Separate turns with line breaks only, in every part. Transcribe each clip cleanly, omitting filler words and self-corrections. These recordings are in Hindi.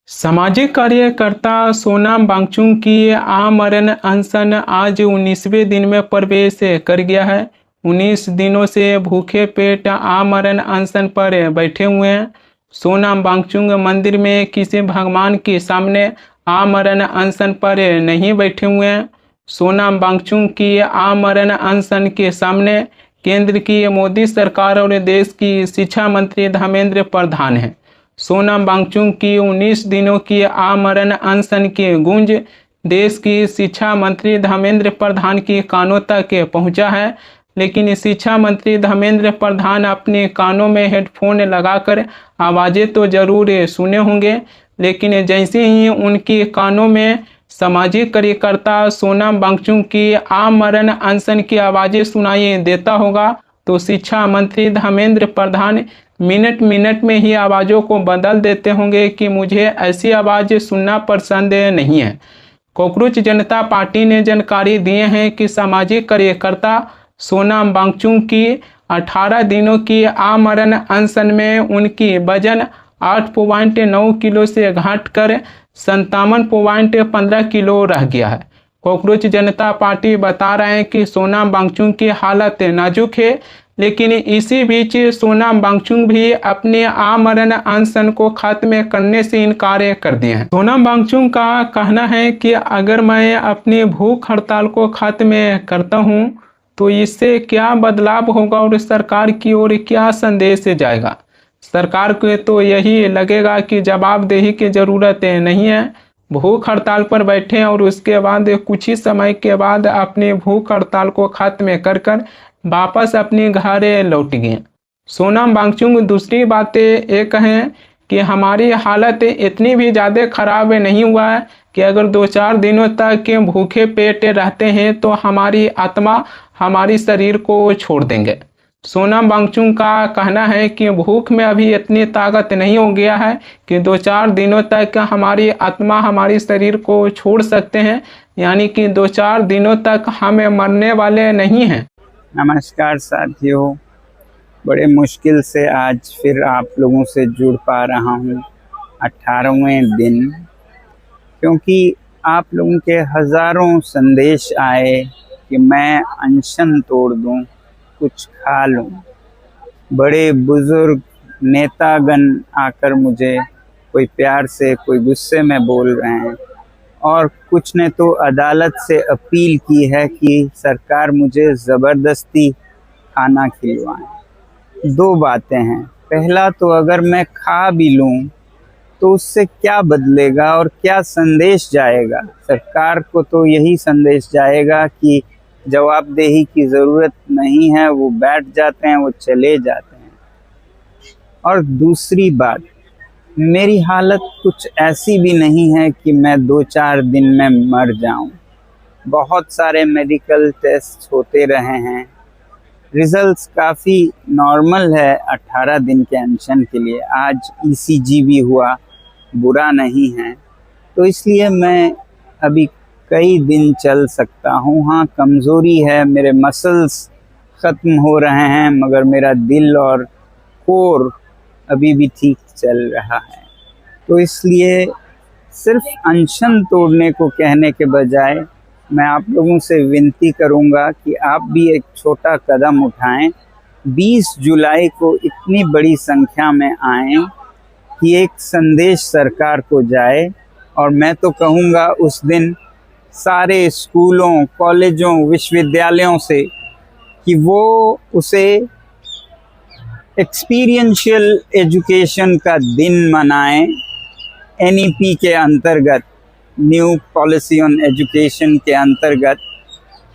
सामाजिक कार्यकर्ता सोनम वांगचुक की आमरण अनशन आज 19वें दिन में प्रवेश कर गया है। 19 दिनों से भूखे पेट आमरण अनशन पर बैठे हुए हैं। सोनम वांगचुक मंदिर में किसी भगवान के सामने आमरण अनशन पर नहीं बैठे हुए हैं। सोनम वांगचुक की आमरण अनशन के सामने केंद्र की मोदी सरकार और देश की शिक्षा मंत्री धर्मेंद्र प्रधान हैं। सोनम वांगचुक की 19 दिनों की आमरण अनशन की गूंज देश की शिक्षा मंत्री धर्मेंद्र प्रधान की कानों तक पहुंचा है। लेकिन शिक्षा मंत्री धर्मेंद्र प्रधान अपने कानों में हेडफोन लगाकर आवाज़ें तो जरूर सुने होंगे, लेकिन जैसे ही उनके कानों में सामाजिक कार्यकर्ता सोनम वांगचुक की आमरण अनशन की आवाज़ें सुनाई देता होगा तो शिक्षा मंत्री धर्मेंद्र प्रधान मिनट मिनट में ही आवाज़ों को बदल देते होंगे कि मुझे ऐसी आवाज़ सुनना पसंद नहीं है। कॉकरोच जनता पार्टी ने जानकारी दिए हैं कि सामाजिक कार्यकर्ता सोनम वांगचुक की 18 दिनों की आमरण अनशन में उनकी वजन 8.9 किलो से घटकर 57.15 किलो रह गया है। कॉकरोच जनता पार्टी बता रहे हैं कि सोनम वांगचुक की हालत नाजुक है, लेकिन इसी बीच सोनम वांगचुक भी अपने आमरण अनशन को खत्म करने से इनकार कर दिए हैं। सोनम वांगचुक का कहना है कि अगर मैं अपनी भूख हड़ताल को खत्म करता हूं तो इससे क्या बदलाव होगा और सरकार की ओर क्या संदेश जाएगा। सरकार को तो यही लगेगा कि जवाबदेही की जरूरत नहीं है। भूख हड़ताल पर बैठे और उसके बाद कुछ ही समय के बाद अपनी भूख हड़ताल को खत्म कर वापस अपने घर लौट गए। सोनम वांगचुक दूसरी बातें एक हैं कि हमारी हालत इतनी भी ज़्यादा खराब नहीं हुआ है कि अगर 2-4 दिनों तक भूखे पेट रहते हैं तो हमारी आत्मा हमारी शरीर को छोड़ देंगे। सोनम वांगचुक का कहना है कि भूख में अभी इतनी ताकत नहीं हो गया है कि 2-4 दिनों तक हमारी आत्मा हमारी शरीर को छोड़ सकते हैं, यानी कि 2-4 दिनों तक हम मरने वाले नहीं हैं।
नमस्कार साथियों, बड़े मुश्किल से आज फिर आप लोगों से जुड़ पा रहा हूँ 18वें दिन, क्योंकि आप लोगों के हज़ारों संदेश आए कि मैं अनशन तोड़ दूँ, कुछ खा लूँ। बड़े बुज़ुर्ग नेतागण आकर मुझे कोई प्यार से कोई गुस्से में बोल रहे हैं और कुछ ने तो अदालत से अपील की है कि सरकार मुझे ज़बरदस्ती खाना खिलवाएं। दो बातें हैं, पहला तो अगर मैं खा भी लूं तो उससे क्या बदलेगा और क्या संदेश जाएगा। सरकार को तो यही संदेश जाएगा कि जवाबदेही की ज़रूरत नहीं है, वो बैठ जाते हैं, वो चले जाते हैं। और दूसरी बात, मेरी हालत कुछ ऐसी भी नहीं है कि मैं 2-4 दिन में मर जाऊं। बहुत सारे मेडिकल टेस्ट होते रहे हैं, रिजल्ट्स काफ़ी नॉर्मल है 18 दिन के अनशन के लिए। आज ईसीजी भी हुआ, बुरा नहीं है, तो इसलिए मैं अभी कई दिन चल सकता हूँ। हाँ, कमज़ोरी है, मेरे मसल्स ख़त्म हो रहे हैं, मगर मेरा दिल और कोर अभी भी ठीक चल रहा है। तो इसलिए सिर्फ अनशन तोड़ने को कहने के बजाय मैं आप लोगों से विनती करूंगा कि आप भी एक छोटा कदम उठाएं। 20 जुलाई को इतनी बड़ी संख्या में आएं कि एक संदेश सरकार को जाए, और मैं तो कहूँगा उस दिन सारे स्कूलों, कॉलेजों, विश्वविद्यालयों से कि वो उसे एक्सपीरियंशियल एजुकेशन का दिन मनाएं, NEP के अंतर्गत, न्यू पॉलिसी ऑन एजुकेशन के अंतर्गत,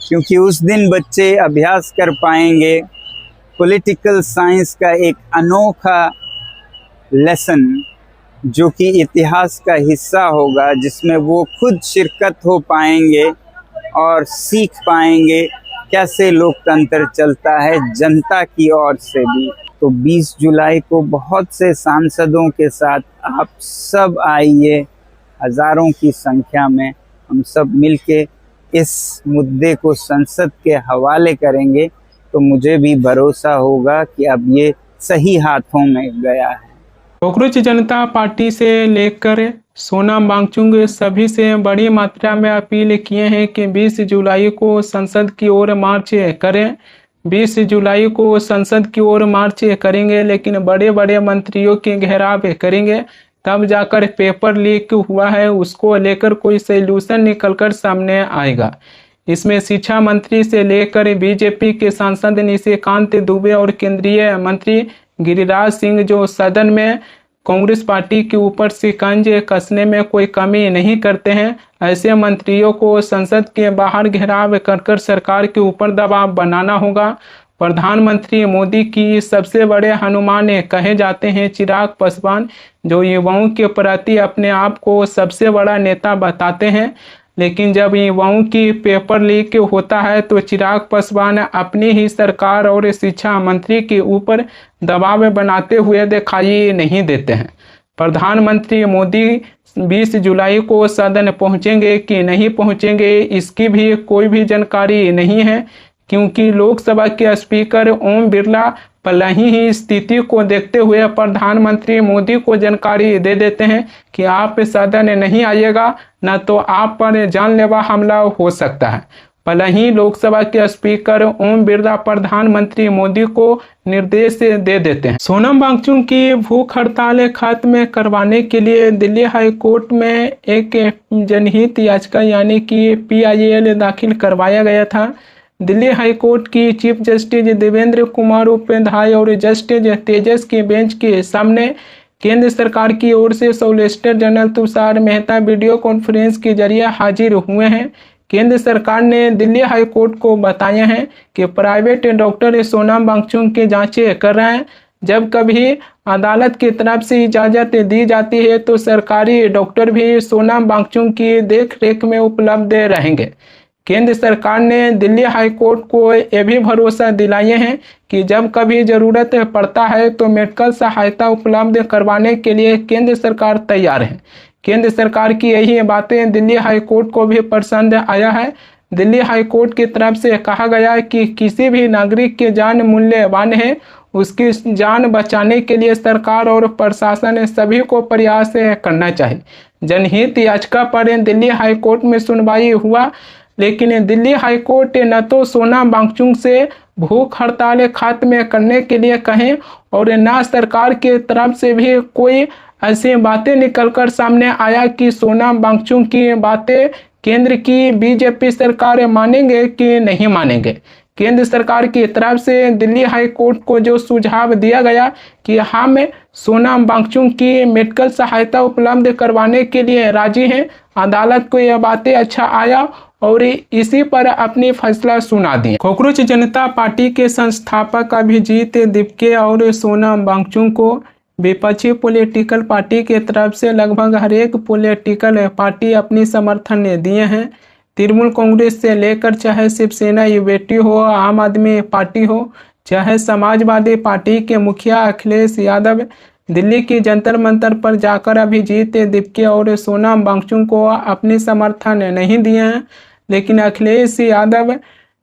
क्योंकि उस दिन बच्चे अभ्यास कर पाएंगे पॉलिटिकल साइंस का एक अनोखा लेसन जो कि इतिहास का हिस्सा होगा, जिसमें वो खुद शिरकत हो पाएंगे और सीख पाएंगे कैसे लोकतंत्र चलता है जनता की ओर से भी। तो 20 जुलाई को बहुत से सांसदों के साथ आप सब आइए, हज़ारों की संख्या में हम सब मिलके इस मुद्दे को संसद के हवाले करेंगे, तो मुझे भी भरोसा होगा कि अब ये सही हाथों में गया है।
कॉकरोच जनता पार्टी से लेकर सोनम वांगचुक सभी से बड़ी मात्रा में अपील किए हैं कि 20 जुलाई को संसद की ओर मार्च करें। 20 जुलाई को संसद की ओर मार्च करेंगे, लेकिन बड़े बड़े मंत्रियों के घेराव करेंगे, तब जाकर पेपर लीक हुआ है उसको लेकर कोई सॉल्यूशन निकलकर सामने आएगा। इसमें शिक्षा मंत्री से लेकर बीजेपी के सांसद निशिकांत दुबे और केंद्रीय मंत्री गिरिराज सिंह जो सदन में कांग्रेस पार्टी के ऊपर शिकंज कसने में कोई कमी नहीं करते हैं, ऐसे मंत्रियों को संसद के बाहर घेराव कर सरकार के ऊपर दबाव बनाना होगा। प्रधानमंत्री मोदी की सबसे बड़े हनुमान कहे जाते हैं चिराग पासवान, जो युवाओं के प्रति अपने आप को सबसे बड़ा नेता बताते हैं, लेकिन जब युवाओं की पेपर लीक होता है तो चिराग पासवान अपनी ही सरकार और शिक्षा मंत्री के ऊपर दबाव बनाते हुए दिखाई नहीं देते हैं। प्रधानमंत्री मोदी 20 जुलाई को सदन पहुंचेंगे कि नहीं पहुंचेंगे इसकी भी कोई भी जानकारी नहीं है, क्योंकि लोकसभा के स्पीकर ओम बिरला पहले ही स्थिति को देखते हुए प्रधानमंत्री मोदी को जानकारी दे देते हैं कि आप सदन नहीं आइएगा, न तो आप पर जानलेवा हमला हो सकता है। पहले ही लोकसभा के स्पीकर ओम बिरला प्रधानमंत्री मोदी को निर्देश दे देते हैं। सोनम वांगचुक की भूख हड़ताल खत्म करवाने के लिए दिल्ली हाई कोर्ट में एक जनहित याचिका यानी कि PIL दाखिल करवाया गया था। दिल्ली हाई कोर्ट की चीफ जस्टिस देवेंद्र कुमार उपाध्याय और जस्टिस तेजस की बेंच के सामने केंद्र सरकार की ओर से solicitor general Tushar Mehta video conference के जरिए हाजिर हुए हैं। केंद्र सरकार ने दिल्ली हाई कोर्ट को बताया है कि प्राइवेट डॉक्टर सोनम वांगचुक की जांचें कर रहे हैं। जब कभी अदालत की तरफ से इजाज़त दी जाती है तो सरकारी डॉक्टर भी सोनम वांगचुक की देखरेख में उपलब्ध रहेंगे। केंद्र सरकार ने दिल्ली हाई कोर्ट को यह भी भरोसा दिलाए हैं कि जब कभी ज़रूरत पड़ता है तो मेडिकल सहायता उपलब्ध करवाने के लिए केंद्र सरकार तैयार है। केंद्र सरकार की यही बातें दिल्ली हाई कोर्ट को भी पसंद आया है। दिल्ली हाई कोर्ट की तरफ से कहा गया है कि किसी भी नागरिक की जान मूल्यवान है, उसकी जान बचाने के लिए सरकार और प्रशासन सभी को प्रयास करना चाहिए। जनहित याचिका पर दिल्ली हाई कोर्ट में सुनवाई हुआ, लेकिन दिल्ली हाई कोर्ट न तो सोनम वांगचुक से भूख हड़ताल खत्म करने के लिए कहें और न सरकार की तरफ से भी कोई ऐसी बातें निकलकर सामने आया कि सोनम वांगचुक की बातें केंद्र की बीजेपी सरकार मानेंगे कि नहीं मानेंगे। केंद्र सरकार की तरफ से दिल्ली हाई कोर्ट को जो सुझाव दिया गया कि हम सोनम वांगचुक की मेडिकल सहायता उपलब्ध करवाने के लिए राजी हैं। अदालत को यह बातें अच्छा आया और इसी पर अपनी फैसला सुना दिए। कॉकरोच जनता पार्टी के संस्थापक अभिजीत दीपके और सोनम वांगचुक को विपक्षी पॉलिटिकल पार्टी के तरफ से लगभग हर एक पॉलिटिकल पार्टी अपनी समर्थन दिए हैं। तृणमूल कांग्रेस से लेकर चाहे शिवसेना यूबीटी हो, आम आदमी पार्टी हो, चाहे समाजवादी पार्टी के मुखिया अखिलेश यादव दिल्ली की जंतर मंतर पर जाकर अभिजीत दीपके और सोनम वांगचुक को अपनी समर्थन नहीं दिए हैं, लेकिन अखिलेश यादव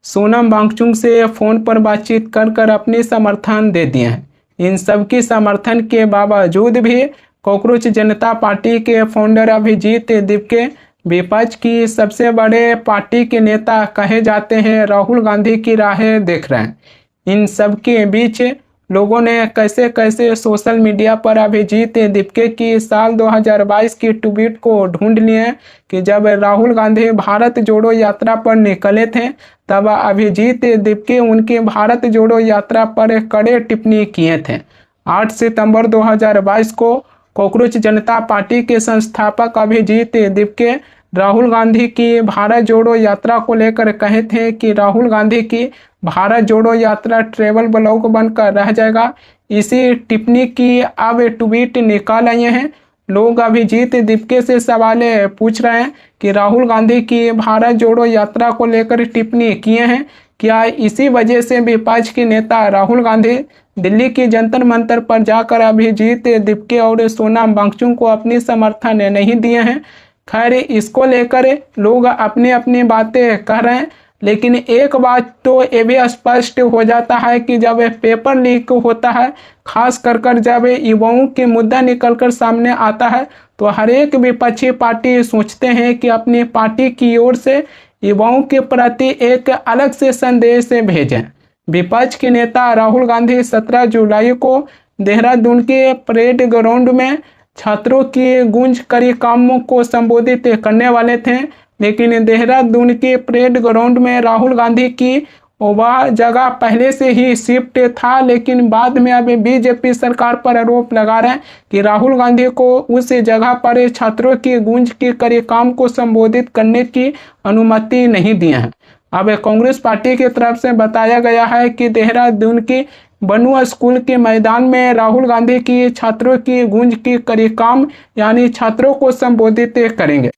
सोनम वांगचुक से फ़ोन पर बातचीत कर अपनी समर्थन दे दिए हैं। इन सबकी समर्थन के बावजूद भी कॉकरोच जनता पार्टी के फाउंडर अभिजीत दीपके विपक्ष की सबसे बड़े पार्टी के नेता कहे जाते हैं राहुल गांधी की राहें देख रहे हैं। इन सब के बीच लोगों ने कैसे कैसे सोशल मीडिया पर अभिजीत दीपके की साल 2022 की ट्वीट को ढूंढ लिए कि जब राहुल गांधी भारत जोड़ो यात्रा पर निकले थे तब अभिजीत दीपके उनकी भारत जोड़ो यात्रा पर कड़े टिप्पणी किए थे। 8 सितंबर 2022 को कॉकरोच जनता पार्टी के संस्थापक अभिजीत दीपके राहुल गांधी की भारत जोड़ो यात्रा को लेकर कहे थे कि राहुल गांधी की भारत जोड़ो यात्रा ट्रेवल ब्लॉग बनकर रह जाएगा। इसी टिप्पणी की अब ट्वीट निकाल आए हैं। लोग अभिजीत दीपके से सवाल पूछ रहे हैं कि राहुल गांधी की भारत जोड़ो यात्रा को लेकर टिप्पणी किए हैं, क्या इसी वजह से विपक्ष के नेता राहुल गांधी दिल्ली की जंतर मंतर पर जाकर अभिजीत दीपके और सोनम वांगचुक को अपनी समर्थन नहीं दिए हैं? खैर, इसको लेकर लोग अपनी अपनी बातें कह रहे हैं, लेकिन एक बात तो ये भी स्पष्ट हो जाता है कि जब पेपर लीक होता है, खास कर जब युवाओं के मुद्दा निकलकर सामने आता है, तो हर एक विपक्षी पार्टी सोचते हैं कि अपनी पार्टी की ओर से युवाओं के प्रति एक अलग से संदेश भेजें। विपक्ष के नेता राहुल गांधी 17 जुलाई को देहरादून के परेड ग्राउंड में छात्रों की गूंज कार्यक्रमों को संबोधित करने वाले थे, लेकिन देहरादून के परेड ग्राउंड में राहुल गांधी की वह जगह पहले से ही शिफ्ट था, लेकिन बाद में अब बीजेपी सरकार पर आरोप लगा रहे हैं कि राहुल गांधी को उस जगह पर छात्रों की गूंज के कार्यक्रम को संबोधित करने की अनुमति नहीं दी है। अब कांग्रेस पार्टी की तरफ से बताया गया है कि देहरादून की बनू स्कूल के मैदान में राहुल गांधी की छात्रों की गूंज की कार्यक्रम यानी छात्रों को संबोधित करेंगे।